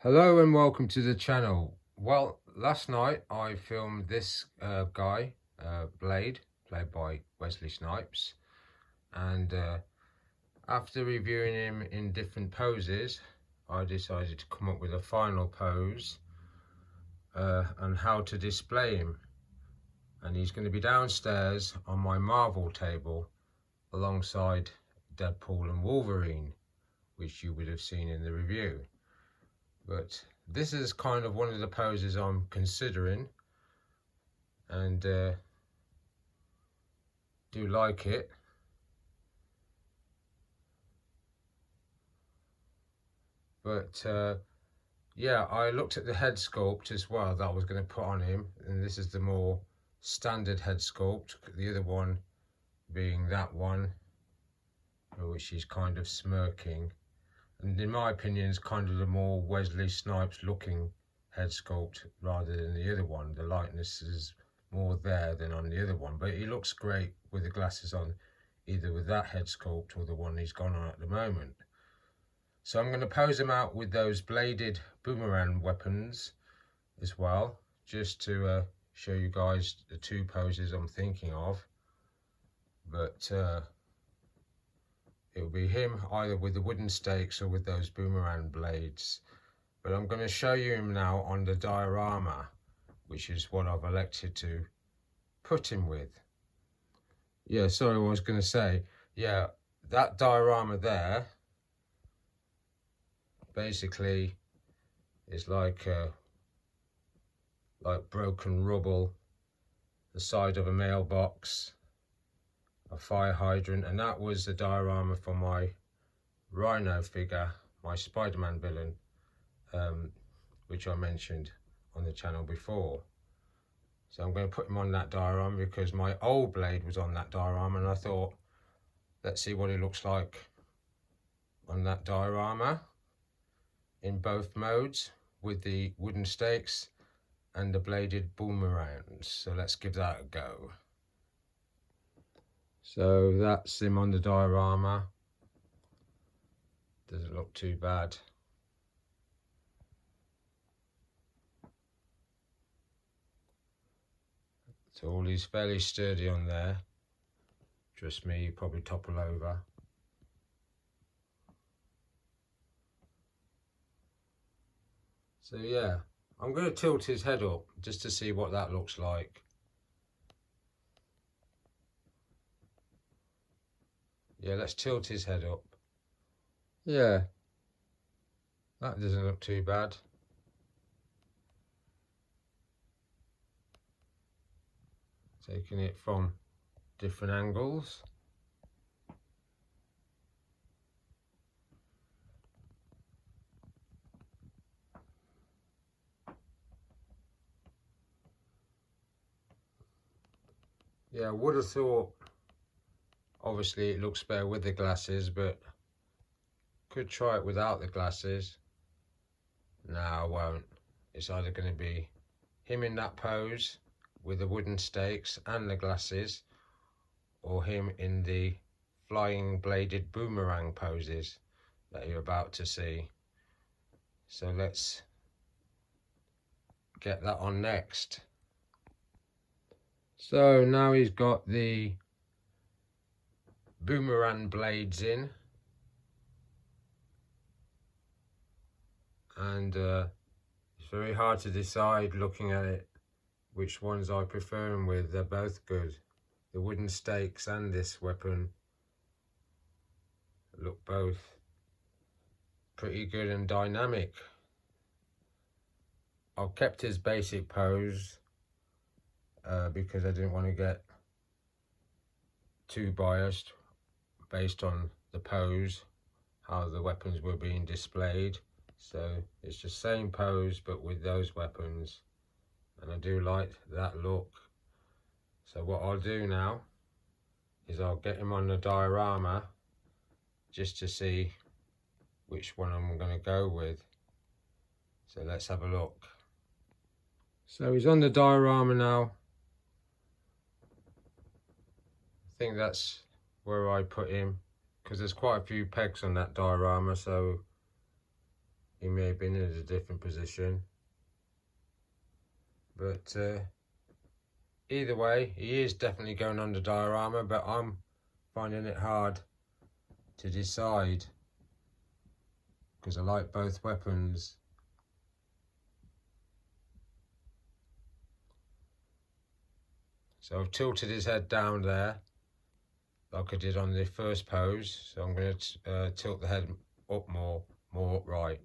Hello and welcome to the channel. Well, last night I filmed this guy, Blade, played by Wesley Snipes, and after reviewing him in different poses, I decided to come up with a final pose and how to display him. And he's going to be downstairs on my Marvel table alongside Deadpool and Wolverine, which you would have seen in the review. But this is kind of one of the poses I'm considering, and do like it. But yeah, I looked at the head sculpt as well that I was going to put on him, and this is the more standard head sculpt, the other one being that one, which he's kind of smirking, and in my opinion is kind of the more Wesley Snipes looking head sculpt rather than the other one. The likeness is more there than on the other one, but he looks great with the glasses on, either with that head sculpt or the one he's gone on at the moment. So I'm going to pose him out with those bladed boomerang weapons as well, just to show you guys the two poses I'm thinking of. But it'll be him either with the wooden stakes or with those boomerang blades. But I'm going to show you him now on the diorama, which is what I've elected to put him with. Yeah, sorry, I was going to say, yeah, that diorama there basically is like broken rubble, the side of a mailbox, a fire hydrant, and that was the diorama for my Rhino figure, my Spider-Man villain, which I mentioned on the channel before. So I'm going to put him on that diorama because my old Blade was on that diorama, and I thought, let's see what it looks like on that diorama in both modes with the wooden stakes and the bladed boomerangs. So let's give that a go. So that's him on the diorama. Doesn't look too bad. So all he's fairly sturdy on there. Trust me, you probably topple over. So yeah, I'm going to tilt his head up just to see what that looks like. Yeah, let's tilt his head up. Yeah, that doesn't look too bad. Taking it from different angles. Yeah, I would have thought, obviously it looks better with the glasses, but could try it without the glasses. No, I won't. It's either going to be him in that pose with the wooden stakes and the glasses, or him in the flying bladed boomerang poses that you're about to see. So let's get that on next. So now he's got the boomerang blades in, and it's very hard to decide looking at it which ones I prefer him with. They're both good. The wooden stakes and this weapon look both pretty good and dynamic. I've kept his basic pose because I didn't want to get too biased based on the pose, how the weapons were being displayed. So it's just same pose but with those weapons, and I do like that look. So what I'll do now is I'll get him on the diorama just to see which one I'm going to go with. So let's have a look. So he's on the diorama now. I think that's where I put him because there's quite a few pegs on that diorama, so he may have been in a different position. But either way, he is definitely going under diorama, but I'm finding it hard to decide because I like both weapons. So I've tilted his head down there like I did on the first pose, so I'm going to tilt the head up more upright.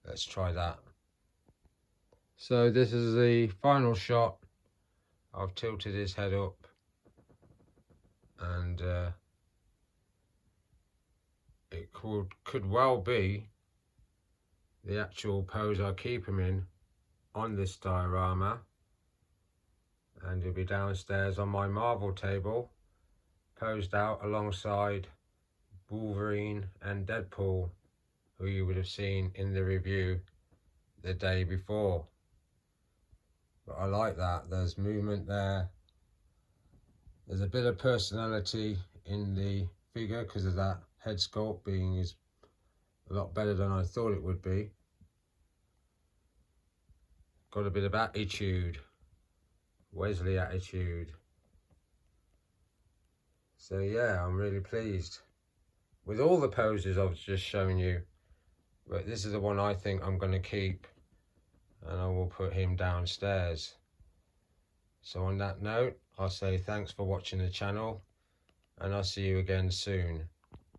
Let's try that. So this is the final shot. I've tilted his head up, and it could well be the actual pose I keep him in on this diorama, and he'll be downstairs on my marble table, posed out alongside Wolverine and Deadpool, who you would have seen in the review the day before. But I like that. There's movement there. There's a bit of personality in the figure because of that head sculpt being a lot better than I thought it would be. Got a bit of attitude, Wesley attitude. So yeah, I'm really pleased with all the poses I've just shown you. But this is the one I think I'm going to keep, and I will put him downstairs. So on that note, I'll say thanks for watching the channel, and I'll see you again soon.